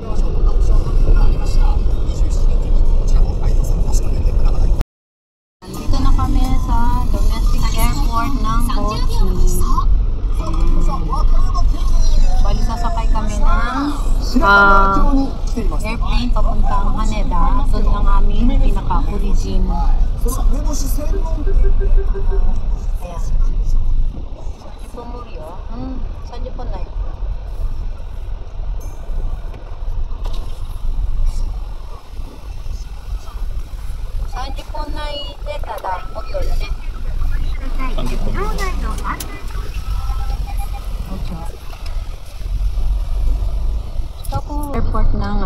Dito na kami sa domestic airport ng Kochi. Bali, sasakay kami ng airplane papuntang Haneda. Doon ang aming pinaka-origin. Ayan. Ipumuri, oh. Saan Japan na yun? Saan Japan na data da? Hotel ne. Airport ng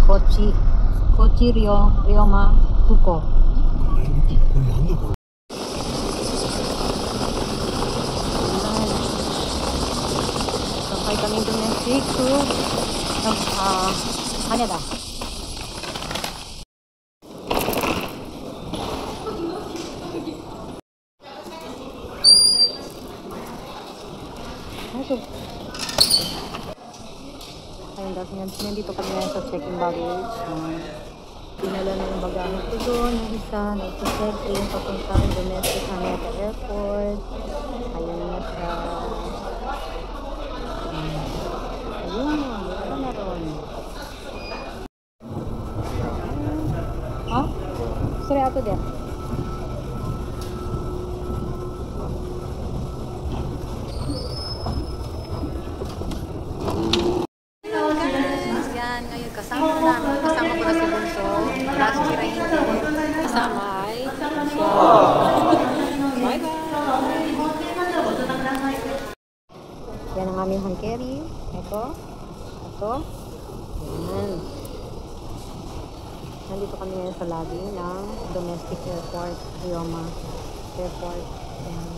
Kochi Ryoma Fuko. Sampai kami domestic to Haneda. Ayun, dahil nandito kami ngayon sa check-in baggage. Pinala na yung bagahe ko doon. Yung isa, nag-check-in papuntang domestic Haneda Airport. Ayun na siya. Ayun, wala na ron. Ha? Sorry ako din. Ngayon kasama ko na si Bunso. Last year ay hindi kasama ay siya. Bye bye! Yan ang aming hand carry. Ito. Yan. Nandito kami ngayon sa lobby ng domestic airport, Ryoma Airport. Yan.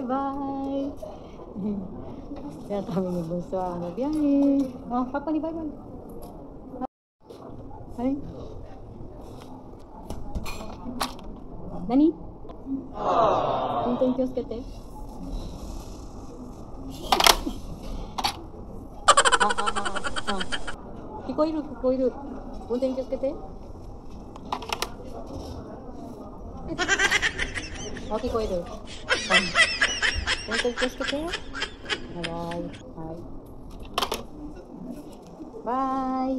Bye! Kaya kami ni Bunso ang nagbiyahe. Oh, Papa ni bye-bye. Hi. Nani? Thank you, skete. Kikoiru. Thank you, skete. Oh, kikoiru. Thank you, skete. Bye. Bye.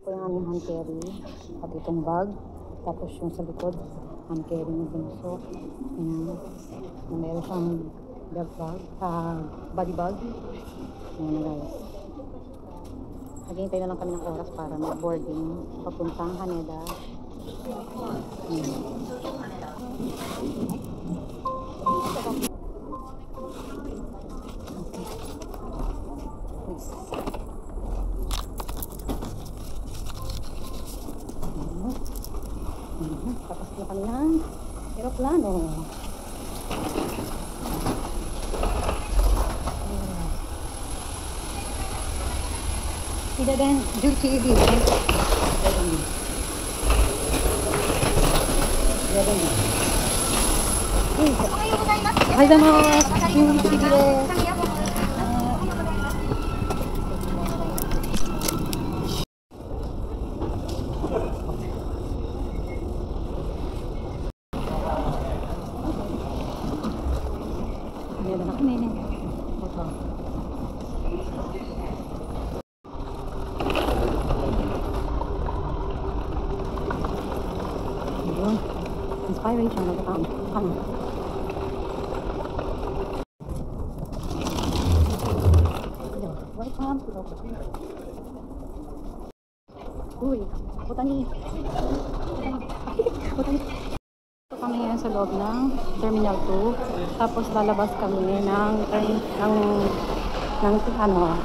Ito yung aming hand carry. At itong bag. Tapos yung sa likod, hand carry ng Bunso. Meron siyang body bag. Ayan guys. Naghihintay na lang kami ng oras para mag-boarding papuntang Haneda. Tapos na kami ng aeroplano. Tidak dan jurci ini. Inspiration of the town. Welcome to Uy, botani. Ito kami ngayon sa loob ng Terminal 2. Tapos lalabas kami ng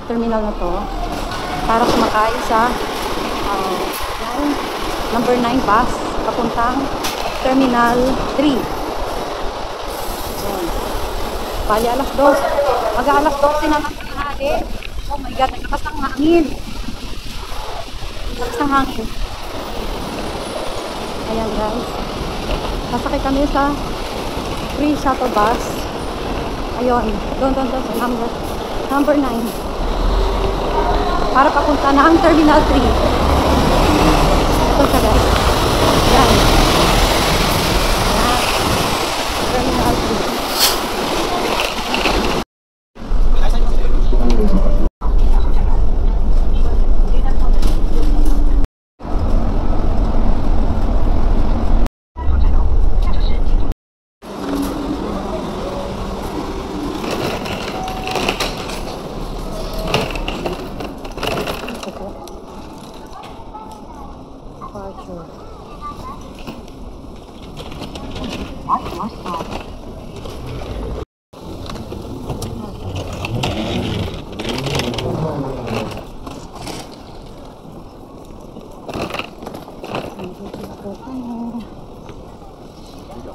terminal na to para sumakay sa number 9 bus papuntang Terminal 3. Ayan. Bali, alas 2. Mag-alas 12 na ng tanghali. Oh my God, naglakas ng hangin. Naglakas ng hangin. Ayan guys. Sasakay kami sa free shuttle bus. Ayun. Doon. Number 9. Para papunta na ang Terminal 3. Ito siya guys. Ayan. Terminal 3.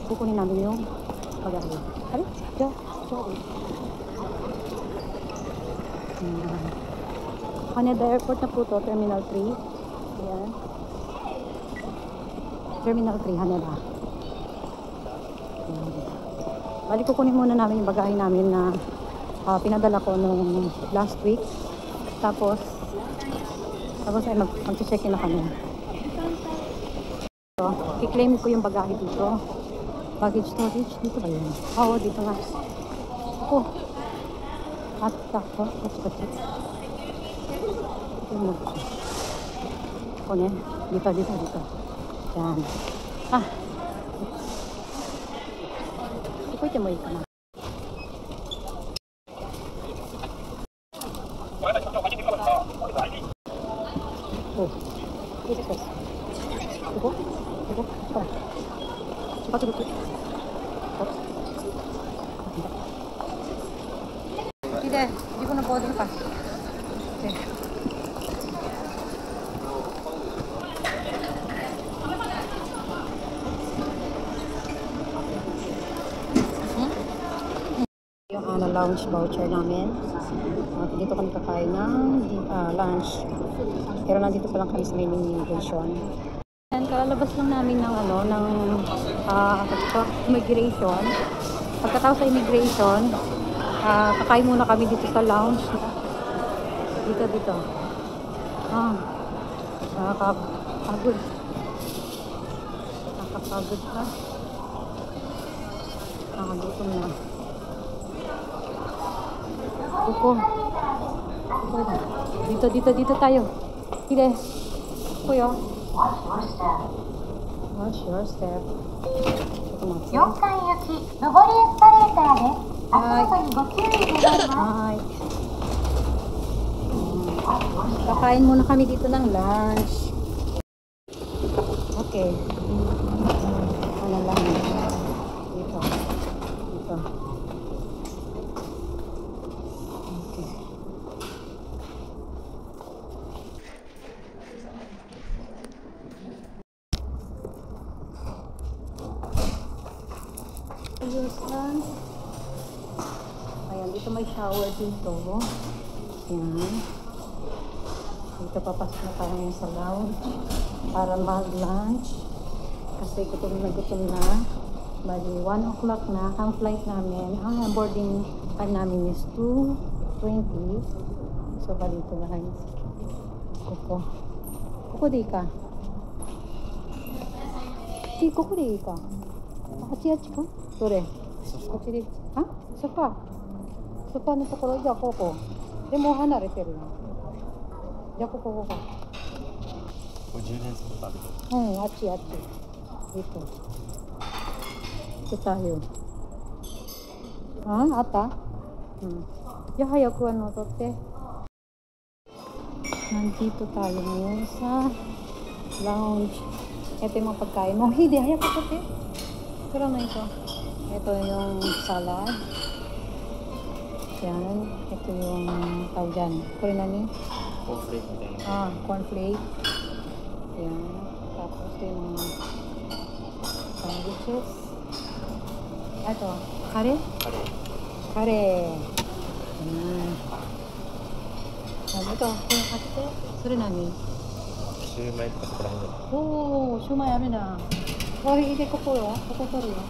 Kukunin namin yung pag-aari. Hari? Haneda Airport na po to, Terminal 3. Ayan. Terminal 3, Haneda. Bali, kukunin muna namin yung bagahe namin na pinadala ko nung last week. Tapos ay mag-check-in na kami. So, i-claim ko yung bagahe dito. Baggage storage, dito ba yun? Oo, dito nga. Ako. At ako, pachit. Ako niya. Dito. Yan. Ito mo ito na. Oh. Ito. Hindi, hindi ko na boarding pass. Okay. Yung lounge voucher namin. Dito kami kakain ng lunch. Pero nandito pa lang kami sa main immigration. And kalalabas lang namin ng immigration. Pagkatapos sa immigration, kakain muna kami dito sa lounge. Dito. Nakakapagod. Nakakapagod ka. Nakagutom na. Dito tayo. Hide. Kuya. Watch your step. 4階行き上りエスカレーターです。足元にご注意願います。Kakain muna kami dito ng lunch. Okay. Ano lang. Dito. Okay. Ayan, dito may shower dito. Ayan. Dito papasok na tayo sa lounge para mag-lunch. Kasi gutom na. Bali, 1 o'clock na ang flight namin. Ang boarding time namin is 2:20. So, bali ito guys. Kuko de ka. Kuko de ka. Hachi ka? Dore? Hachi de. Ha? Sofa. Sofa no tokoroじゃここ。でも離れてるよ。じゃあここ。充電するか。あっち。Dito. Ito tayo. Ata? Diya hayaku totte. Nandito tayo ngayon sa lounge. Ito yung mga pagkain mo. Hindi, hayaku totte. Pero na ito. Ito yung salad. Yan. Ito yung tawag dyan. Kore nani? Cornflakeみたいな。Cornflake. Yan. Tapos ito yung sandwiches. Ito. Kare? カレー。 Kare. Ito, ate, sure nani? シューマイとかそこら辺で。 Oo, shumai aru na. Oh, hindi ko po yo. Kokotori yo.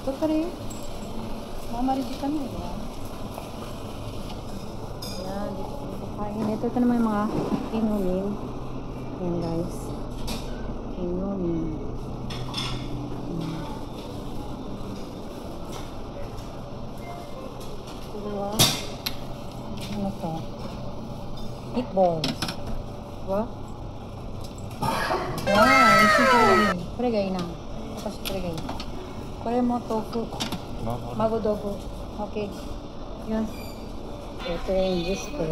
Kokotori. Mamari di kami ya. Yan, dito kain. Ito naman yung mga inumin. Yan guys. Inumin. Diba? Ano to? Meatballs. Diba? Wow, ito ko rin. Kore ga ina. Tapos kore ga ina. Kore mo tofu. Mago tofu. Okay. Yun. Ito yung juice ko.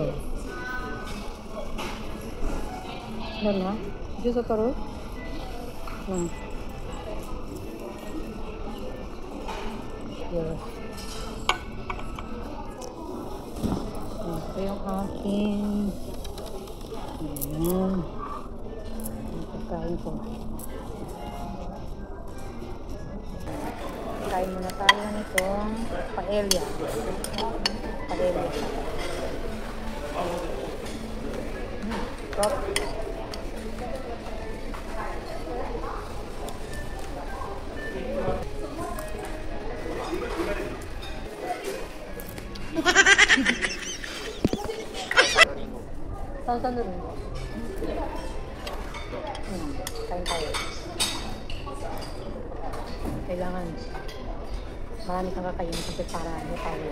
Ano na? Juice ko rin? Yun. Ito yung aking ayan ang pagkain ko. Kain muna tayo nitong paella. Paella. Top. Saan rin? Kain tayo. Kailangan marami kang kakainin kasi para hindi tayo.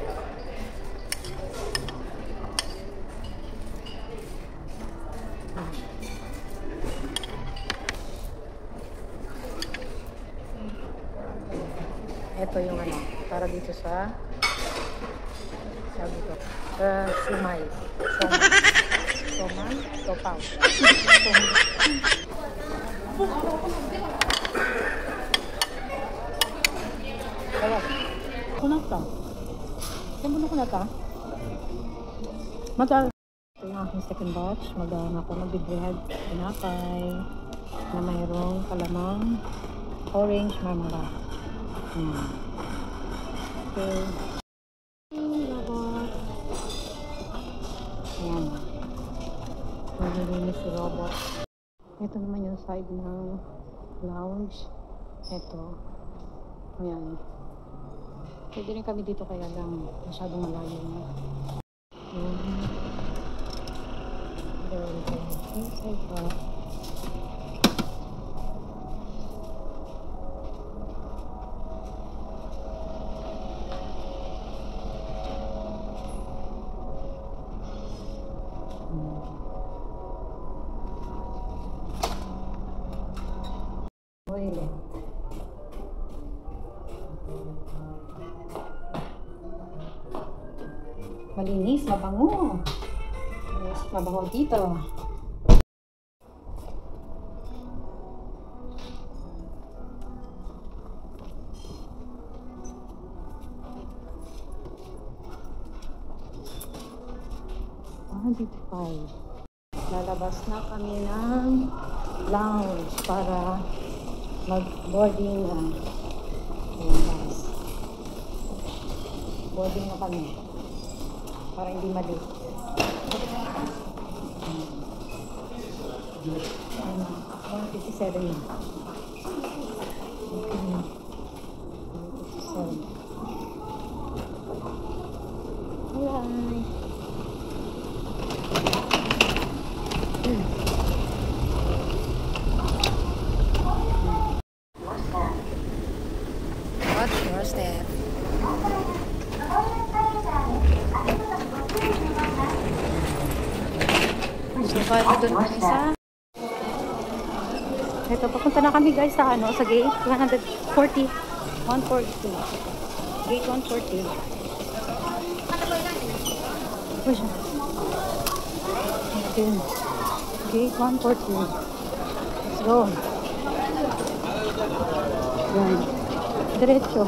Ito yung ano, para dito sa sabi ko, sa shumai. Soman, topaw. Ayan. Kunata. Saan kunata? Mata. Ito yung aking second batch. Mag-aan ako mag-bread. Pinapay. Na mayroong kalamang orange marmara. Okay. Ayan. Nalilinis si robot. Ito naman yung side ng lounge. Ito. Ayan. Pwede rin kami dito kaya lang masyadong malayo na. Inside pa. Toilet. Malinis, mabango. Yes, mabango dito. Lalabas na kami ng lounge para mag-boarding na. Ayan guys. Boarding na kami. Para hindi mali. 157 yun. Okay. 157. Alright. What's your step? Doon kami sa ito, papunta na kami guys sa ano, sa gate 140 gate 140. Push. Okay. Gate 140. Let's go. Yan. Diretso.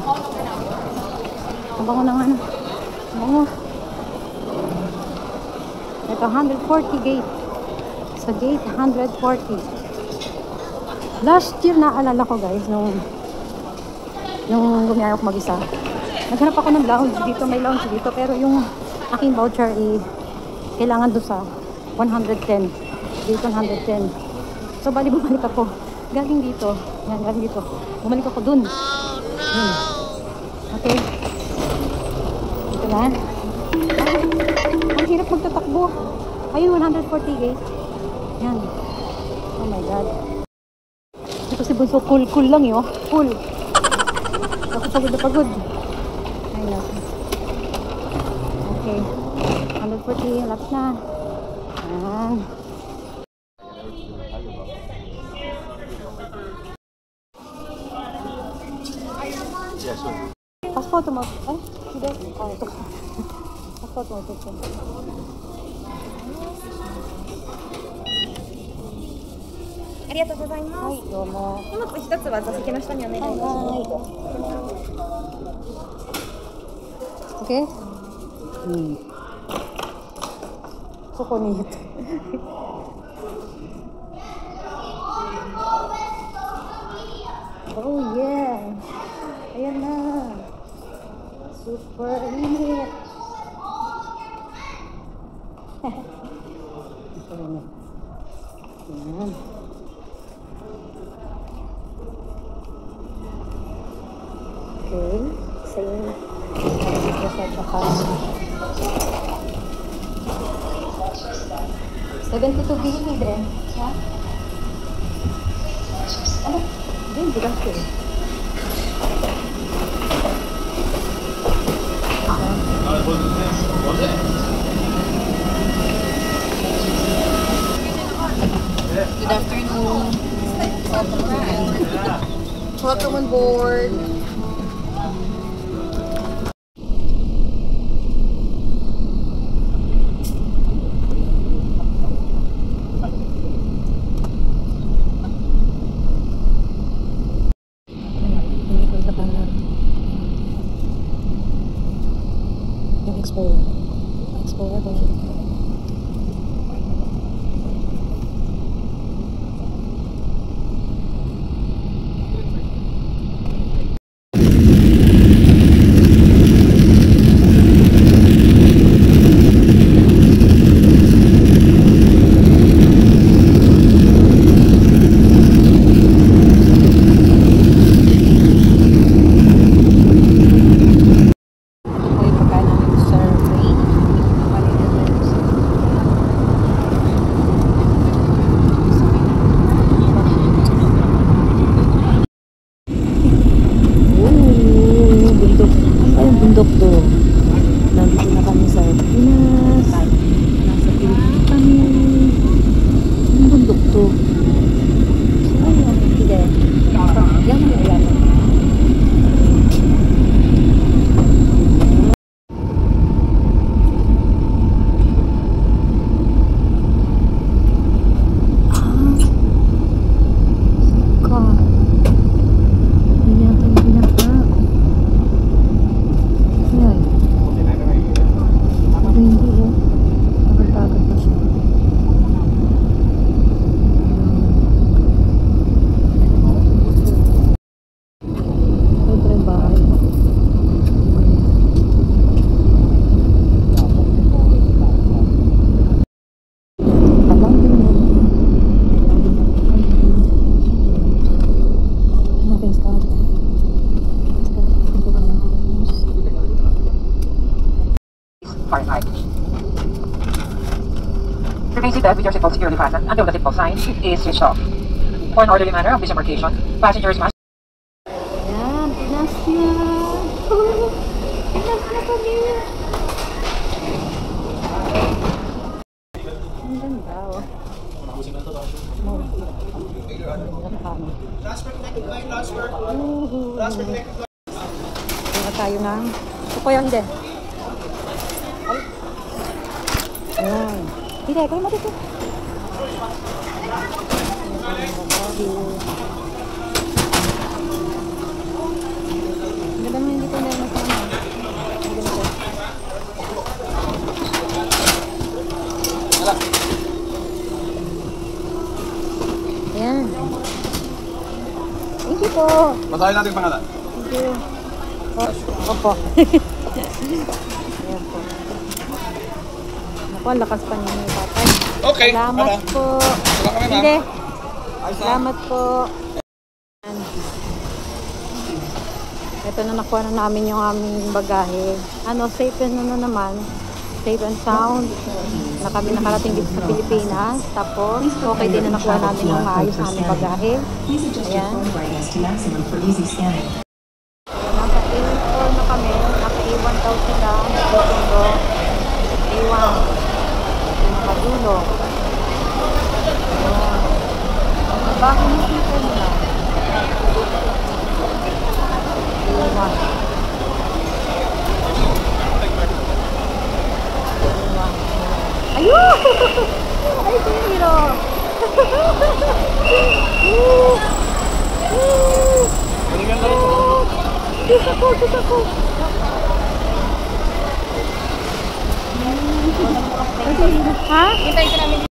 Ang bango ng ano. Ang bango. Ito, 140 gate. Sa gate 140. Last year naalala ko guys nung gumiyaya ako mag-isa. Naghanap ako ng lounge dito. May lounge dito. Pero yung aking voucher kailangan doon sa 110. Dito 110. So, bali bumalik ako. Galing dito. Yan, galing dito. Bumalik ako dun. Okay. Dito na. Ang hirap magtatakbo. Ayun, 140 guys. Yan. Oh my God. Ito si Bunso, cool lang yun. Cool. Ako pagod na pagod. Ayun. Okay. 140. Lapit na. Yan. Passport mo. Ay, hindi. Oh, ito. Passport mo. Ito. ありがとうございます。はい、どうも。荷物一つは座席の下にお願いします。Okay? So, ko niyo ito. Oh, yeah. Ayan na. Super init. Super init. Ayan. Okay. Same. Dito sa tsaka 72 billion din. Ha? Ano? Hindi kasi. Good afternoon. Welcome on board. Yung Explorer. Explorer ba yun? Bundok to. Nandito na kami sa Pinas. Nasa Pilipinas kami. Ang bundok to. So, ayun. Sige. Yan mo yan. Fahrenheit. Remain seated with your seatbelt securely fastened until the seatbelt sign is switched off. For an orderly manner of disembarkation, passengers must... Yan, Pinas na. Pinas na kami. Ang ganda, oh. Kaya tayo ng... Ito ko yan din. Ayan. Hindi, kayo mo dito. Ang ganda mo hindi ko na masama. Ang ganda. Ayan. Thank you po. Basahin natin yung pangalan. Thank you. Opo. Ayan po. Naku, ang lakas pa ninyo, tatay. Okay. Salamat po. Wala kami, ma'am. Hindi. Salamat po. Ayan. Ito na, nakuha na namin yung aming bagahe. Ano, safe and ano naman. Safe and sound. Na kami nakarating dito sa Pilipinas. Tapos, okay din na nakuha namin yung maayos na aming bagahe. Ayan. Nasa A4 na kami. Nasa A1 daw sila. Nagsusundo. A1. Nakadulo. Ayan. Ang bago mo dito nila. A1. Ayun! Ay, hero! Dito ko, dito ko! Ha? Hintay ka namin